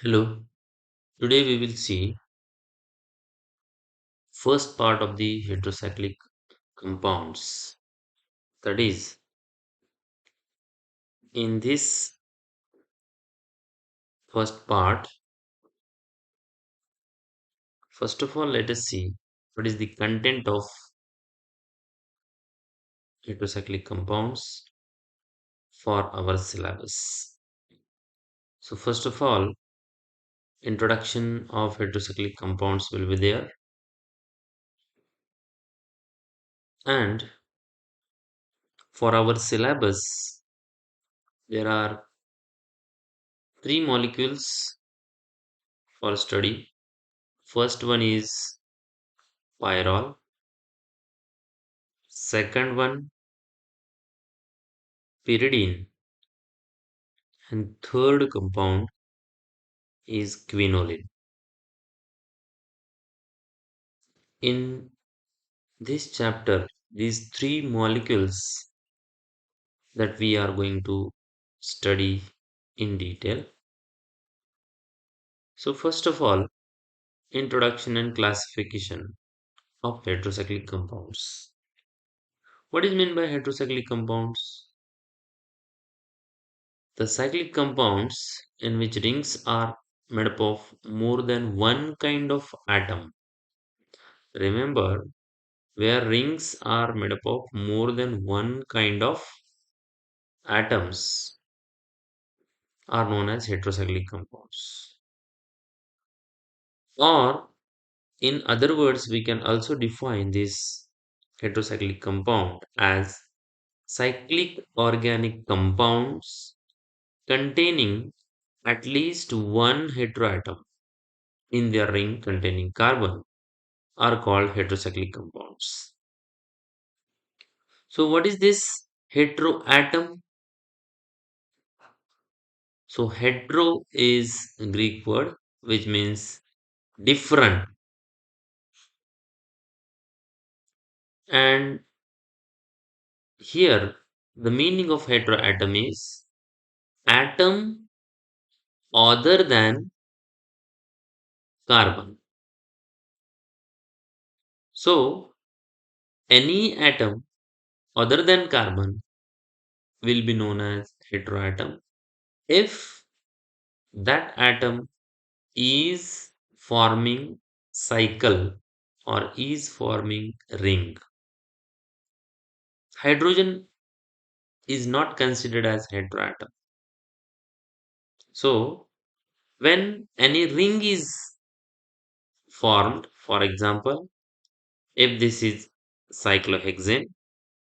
Hello. Today we will see first part of the heterocyclic compounds. That is, in this first part, first of all, let us see what is the content of heterocyclic compounds for our syllabus. So first of all, introduction of heterocyclic compounds will be there, and for our syllabus there are three molecules for study. First one is pyrrole, second one pyridine, and third compound is quinoline. In this chapter, these three molecules that we are going to study in detail. So first of all, introduction and classification of heterocyclic compounds. What is meant by heterocyclic compounds? The cyclic compounds in which rings are made up of more than one kind of atom. Remember, where rings are made up of more than one kind of atoms are known as heterocyclic compounds. Or, in other words, we can also define this heterocyclic compound as cyclic organic compounds containing at least one heteroatom in their ring containing carbon are called heterocyclic compounds. So, what is this heteroatom? So, hetero is a Greek word which means different, and here the meaning of heteroatom is atom other than carbon. So, any atom other than carbon will be known as heteroatom if that atom is forming cycle or is forming ring. Hydrogen is not considered as heteroatom. So, when any ring is formed, for example, if this is cyclohexane,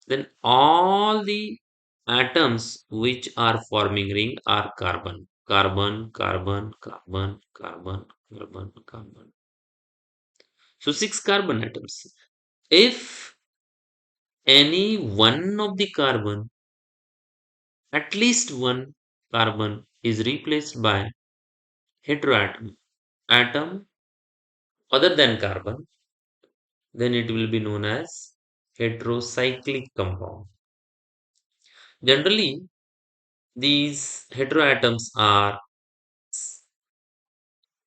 then all the atoms which are forming ring are carbon. Carbon, carbon, carbon, carbon, carbon, carbon. So six carbon atoms. If any one of the carbon, at least one carbon is replaced by heteroatom, atom other than carbon, then it will be known as heterocyclic compound. Generally, these heteroatoms are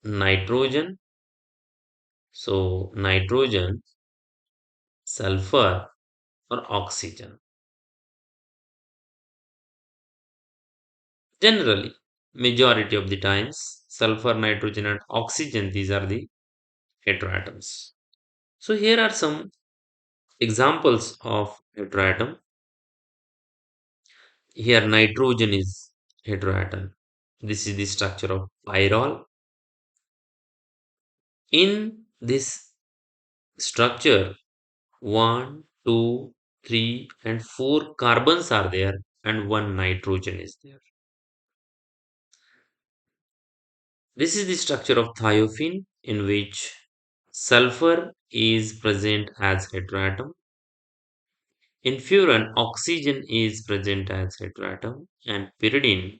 nitrogen, so nitrogen, sulfur, or oxygen. Generally, majority of the times, sulfur, nitrogen, and oxygen, these are the heteroatoms. So here are some examples of heteroatom. Here nitrogen is heteroatom. This is the structure of pyrrole. In this structure, one, two, three, and four carbons are there, and one nitrogen is there. This is the structure of thiophene, in which sulfur is present as heteroatom. In furan, oxygen is present as heteroatom, and pyridine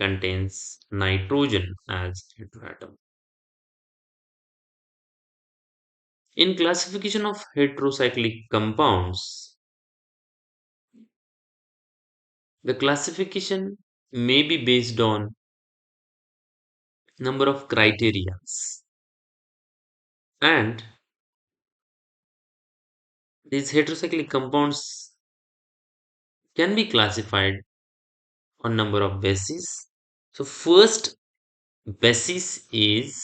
contains nitrogen as heteroatom. In classification of heterocyclic compounds, the classification may be based on number of criteria, and these heterocyclic compounds can be classified on number of bases. So first basis is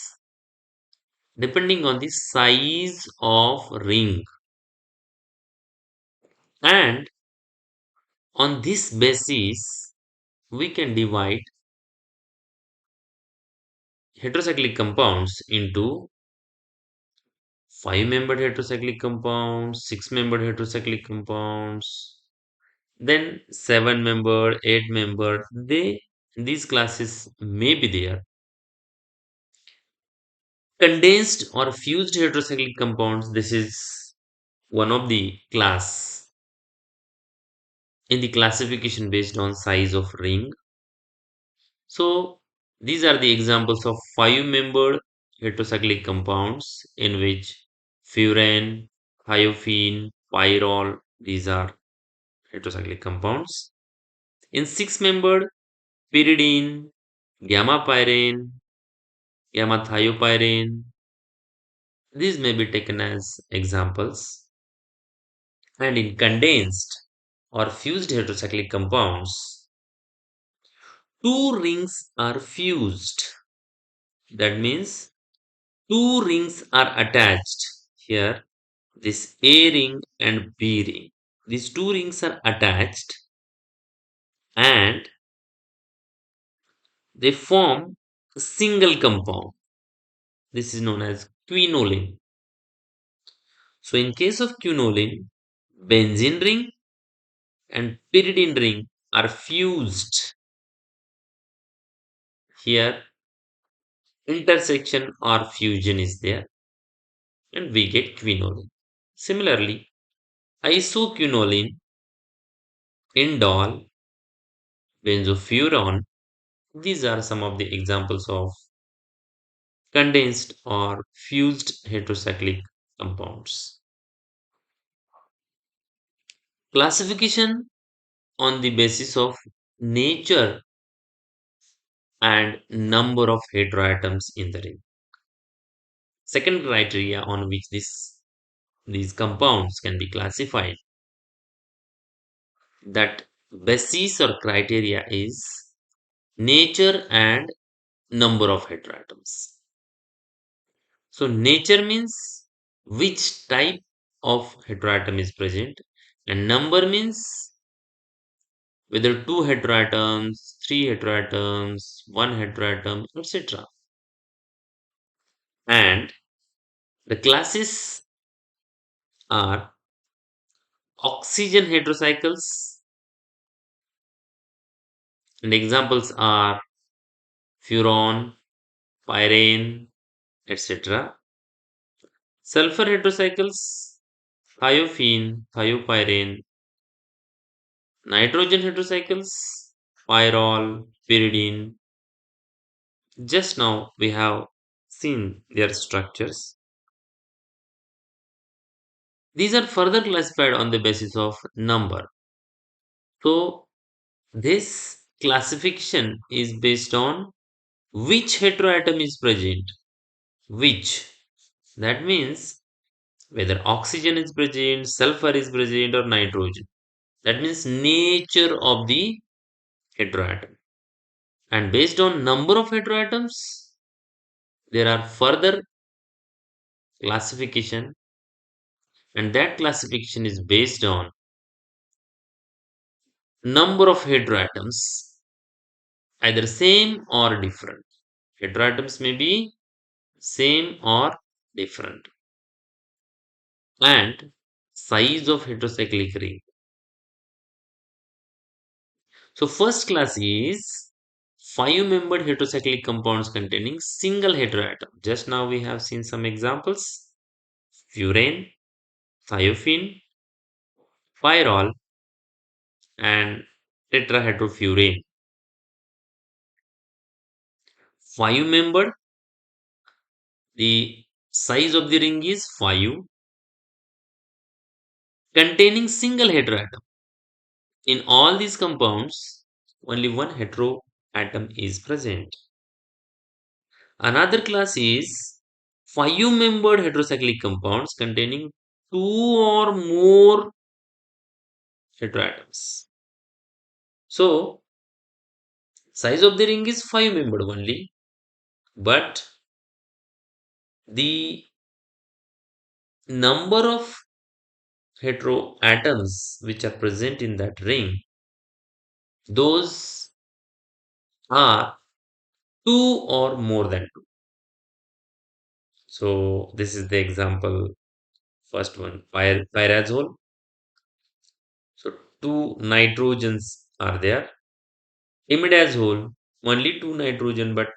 depending on the size of ring, and on this basis we can divide heterocyclic compounds into 5-membered heterocyclic compounds, 6-membered heterocyclic compounds, then 7-membered, 8-membered. These classes may be there. Condensed or fused heterocyclic compounds, this is one of the class in the classification based on size of ring. So these are the examples of 5-membered heterocyclic compounds in which furan, thiophene, pyrrole, these are heterocyclic compounds. In 6-membered, pyridine, gamma pyrene, gamma thiopyrene, these may be taken as examples. And in condensed or fused heterocyclic compounds, two rings are fused. That means two rings are attached. Here, this A ring and B ring. These two rings are attached and they form a single compound. This is known as quinoline. So in case of quinoline, benzene ring and pyridine ring are fused. Here intersection or fusion is there and we get quinoline. Similarly, isoquinoline, indole, benzofuran, these are some of the examples of condensed or fused heterocyclic compounds. Classification on the basis of nature and number of heteroatoms in the ring. Second criteria on which these compounds can be classified, that basis or criteria is nature and number of heteroatoms. So nature means which type of heteroatom is present, and number means whether two heteroatoms, three heteroatoms, one heteroatom, etc. And the classes are oxygen heterocycles, and examples are furan, pyrene, etc. Sulfur heterocycles, thiophene, thiopyrene. Nitrogen heterocycles, pyrrole, pyridine. Just now we have seen their structures. These are further classified on the basis of number. So this classification is based on which heteroatom is present. Which. That means whether oxygen is present, sulfur is present, or nitrogen. That means nature of the heteroatom. And based on number of heteroatoms, there are further classification, and that classification is based on number of heteroatoms, either same or different. Heteroatoms may be same or different. And size of heterocyclic ring. So first class is 5-membered heterocyclic compounds containing single heteroatom. Just now we have seen some examples. Furan, thiophene, pyrrole, and tetrahydrofuran. 5-membered, the size of the ring is 5, containing single heteroatom. In all these compounds, only one hetero atom is present. Another class is five-membered heterocyclic compounds containing two or more heteroatoms. So, size of the ring is five-membered only, but the number of heteroatoms which are present in that ring, those are two or more than two. So, this is the example. First one, pyrazole. So, two nitrogens are there. Imidazole, only two nitrogen, but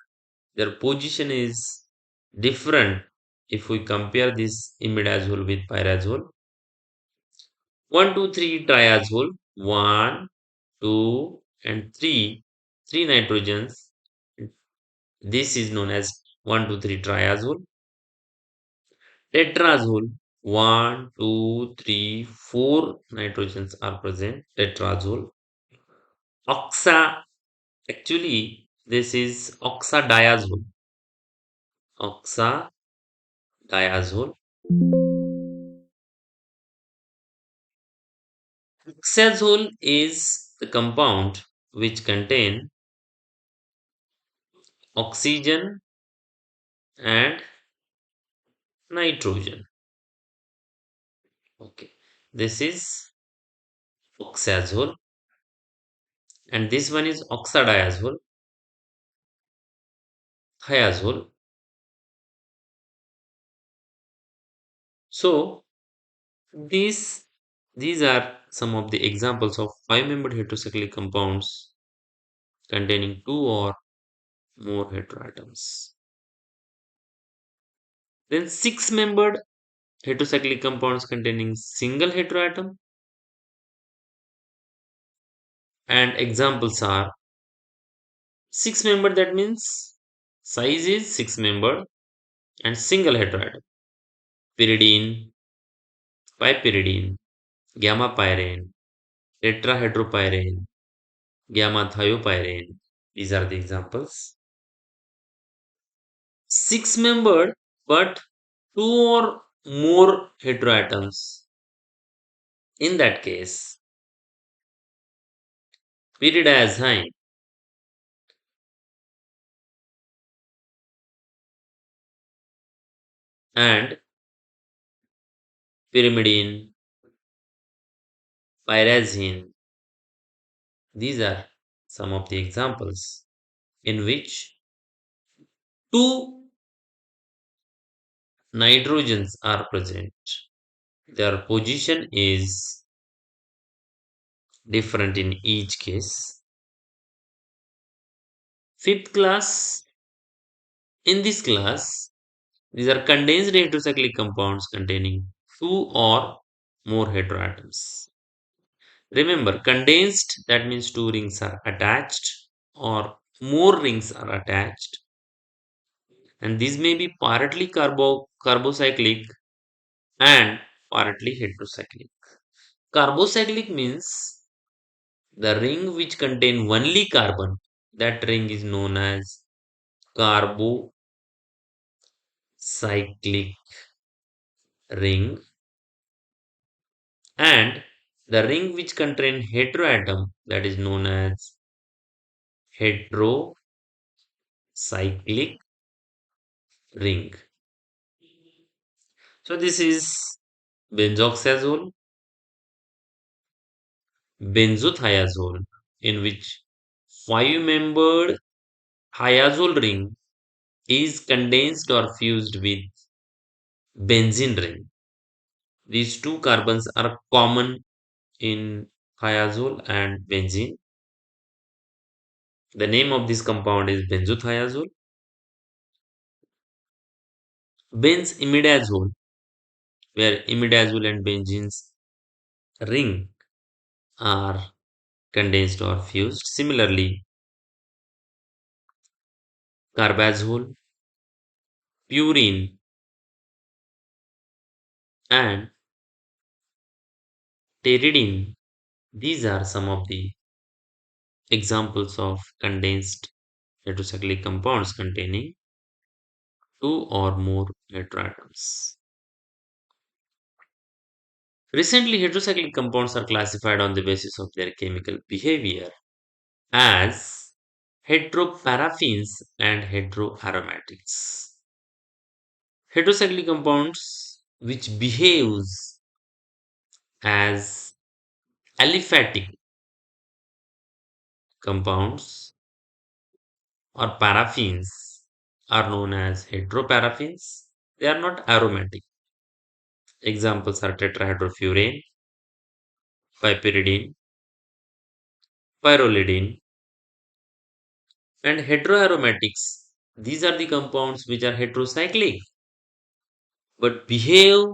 their position is different if we compare this imidazole with pyrazole. 1, 2, 3 triazole. 1, 2, and 3. Three nitrogens. This is known as 1, 2, 3 triazole. Tetrazole. 1, 2, 3, 4 nitrogens are present. Tetrazole. Oxa. Actually, this is oxadiazole. Oxadiazole. Hexazole is the compound which contain oxygen and nitrogen. Okay, this is oxazole, and this one is oxadiazole, thiazole. So these these are some of the examples of five-membered heterocyclic compounds containing two or more heteroatoms. Then six-membered heterocyclic compounds containing single heteroatom, and examples are six-membered, that means size is six-membered and single heteroatom. Pyridine, piperidine, gamma pyrene, tetrahydropyrene, gamma thiopyrene. These are the examples. Six-membered, but two or more heteroatoms. In that case, pyridazine and pyrimidine, pyrazine. These are some of the examples in which two nitrogens are present. Their position is different in each case. Fifth class, in this class, these are condensed heterocyclic compounds containing two or more heteroatoms. Remember, condensed, that means two rings are attached or more rings are attached, and these may be partly carbocyclic and partly heterocyclic. Carbocyclic means the ring which contain only carbon, that ring is known as carbocyclic ring, and the ring which contain heteroatom, that is known as heterocyclic ring. So this is benzoxazole, benzothiazole, in which five-membered thiazole ring is condensed or fused with benzene ring. These two carbons are common in thiazole and benzene. The name of this compound is benzothiazole. Benzimidazole, where imidazole and benzene's ring are condensed or fused. Similarly, carbazole, purine, and pyridine. These are some of the examples of condensed heterocyclic compounds containing two or more heteroatoms. Recently, heterocyclic compounds are classified on the basis of their chemical behavior as heteroparaffins and heteroaromatics. Heterocyclic compounds which behaves as aliphatic compounds or paraffins are known as heteroparaffins. They are not aromatic. Examples are tetrahydrofuran, pyridine, pyrrolidine, and heteroaromatics. These are the compounds which are heterocyclic but behave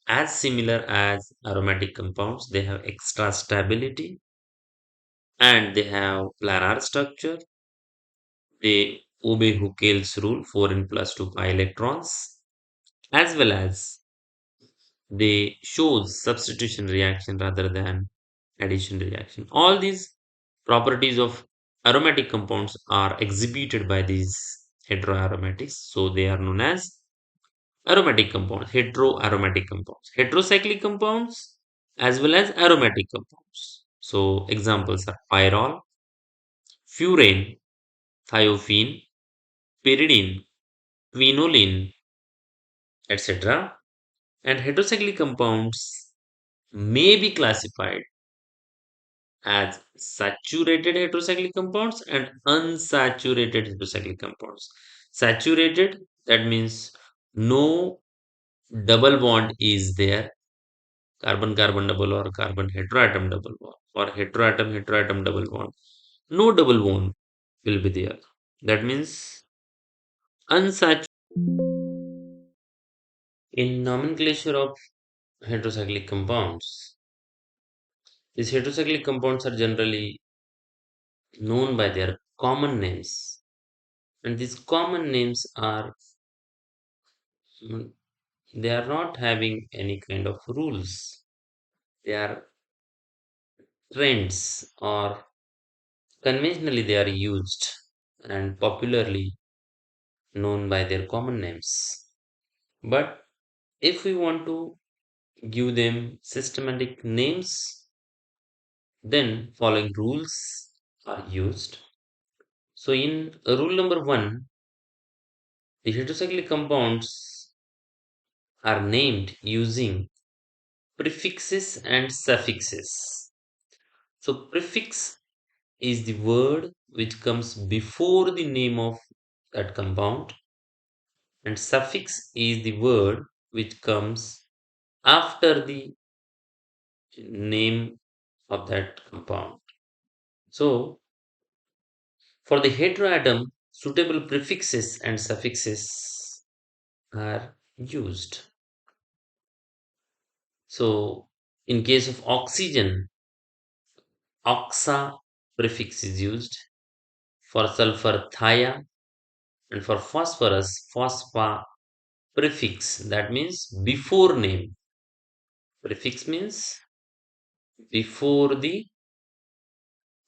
as similar as aromatic compounds. They have extra stability and they have planar structure. They obey Huckel's rule 4n plus 2 pi electrons, as well as they shows substitution reaction rather than addition reaction. All these properties of aromatic compounds are exhibited by these heteroaromatics, so they are known as aromatic compounds, heteroaromatic compounds, heterocyclic compounds, as well as aromatic compounds. So examples are pyrrole, furane, thiophene, pyridine, quinoline, etc. And heterocyclic compounds may be classified as saturated heterocyclic compounds and unsaturated heterocyclic compounds. Saturated, that means no double bond is there, carbon carbon double or carbon heteroatom double bond or heteroatom heteroatom double bond. No double bond will be there. That means unsaturated. In nomenclature of heterocyclic compounds, these heterocyclic compounds are generally known by their common names, and these common names are they are not having any kind of rules. They are trends or conventionally they are used and popularly known by their common names. But if we want to give them systematic names, then following rules are used. So in rule number one, the heterocyclic compounds are named using prefixes and suffixes. So prefix is the word which comes before the name of that compound, and suffix is the word which comes after the name of that compound. So for the heteroatom, suitable prefixes and suffixes are used. So in case of oxygen, oxa prefix is used. For sulfur, thia, and for phosphorus, phosphor prefix, that means before name. Prefix means before the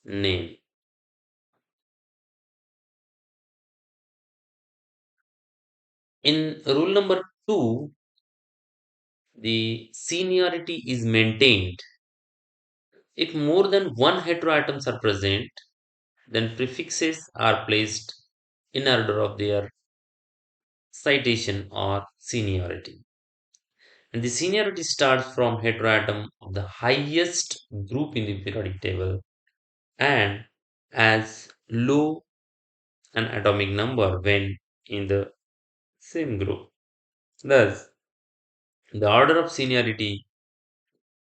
name. In rule number two, the seniority is maintained. If more than one heteroatoms are present, then prefixes are placed in order of their citation or seniority. And the seniority starts from heteroatom of the highest group in the periodic table and as low an atomic number when in the same group. Thus, the order of seniority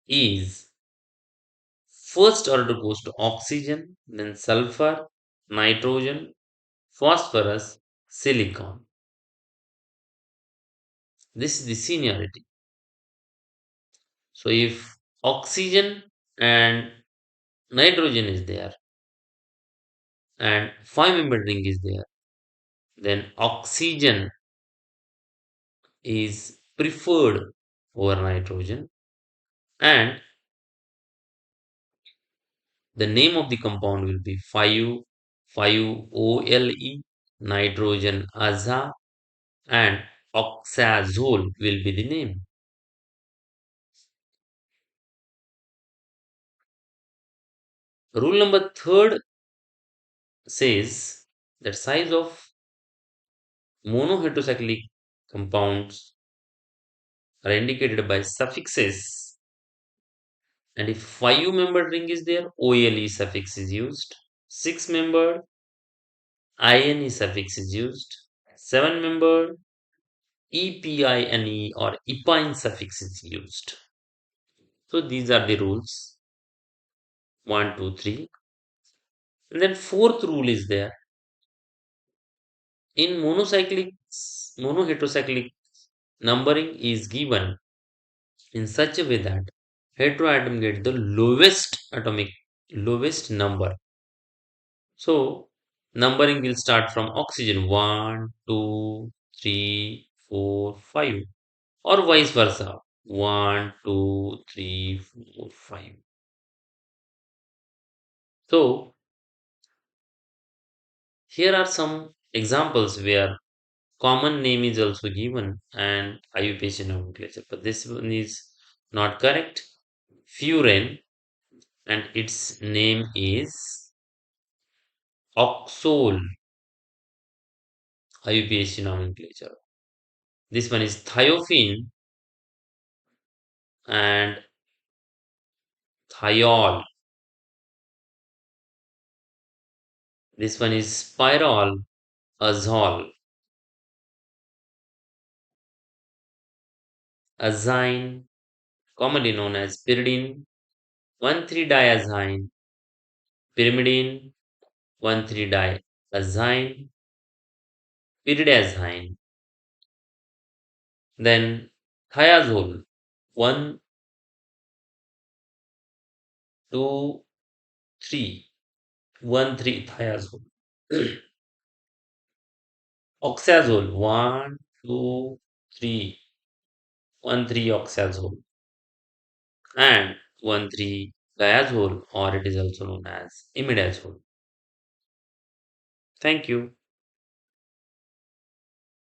is first order goes to oxygen, then sulfur, nitrogen, phosphorus, silicon. This is the seniority. So, if oxygen and nitrogen is there and 5-membered ring is there, then oxygen is preferred over nitrogen, and The name of the compound will be 5-5-OLE, nitrogen aza, and oxazole will be the name. Rule number third says that size of monoheterocyclic compounds are indicated by suffixes, and if 5-membered ring is there, OLE suffix is used. 6-membered, INE suffix is used. 7-membered, EPINE or epine suffix is used. So these are the rules 1, 2, 3. And then fourth rule is there. In monoheterocyclic numbering is given in such a way that heteroatom get the lowest number. So numbering will start from oxygen 1, 2, 3, 4, 5, or vice versa 1, 2, 3, 4, 5. So here are some examples where common name is also given and IUPAC nomenclature, but this one is not correct. Furan and its name is Oxole, IUPAC nomenclature. This one is thiophene and thiol. This one is pyrrole, azole, azine, commonly known as pyridine, 1,3-diazine, pyrimidine, 1,3-diazine, pyridazine, then thiazole, 1, 2, 3, 1,3 thiazole, oxazole, 1, 2, 3, 1,3 oxazole, and 1,3 diazole, or it is also known as imidazole. Thank you.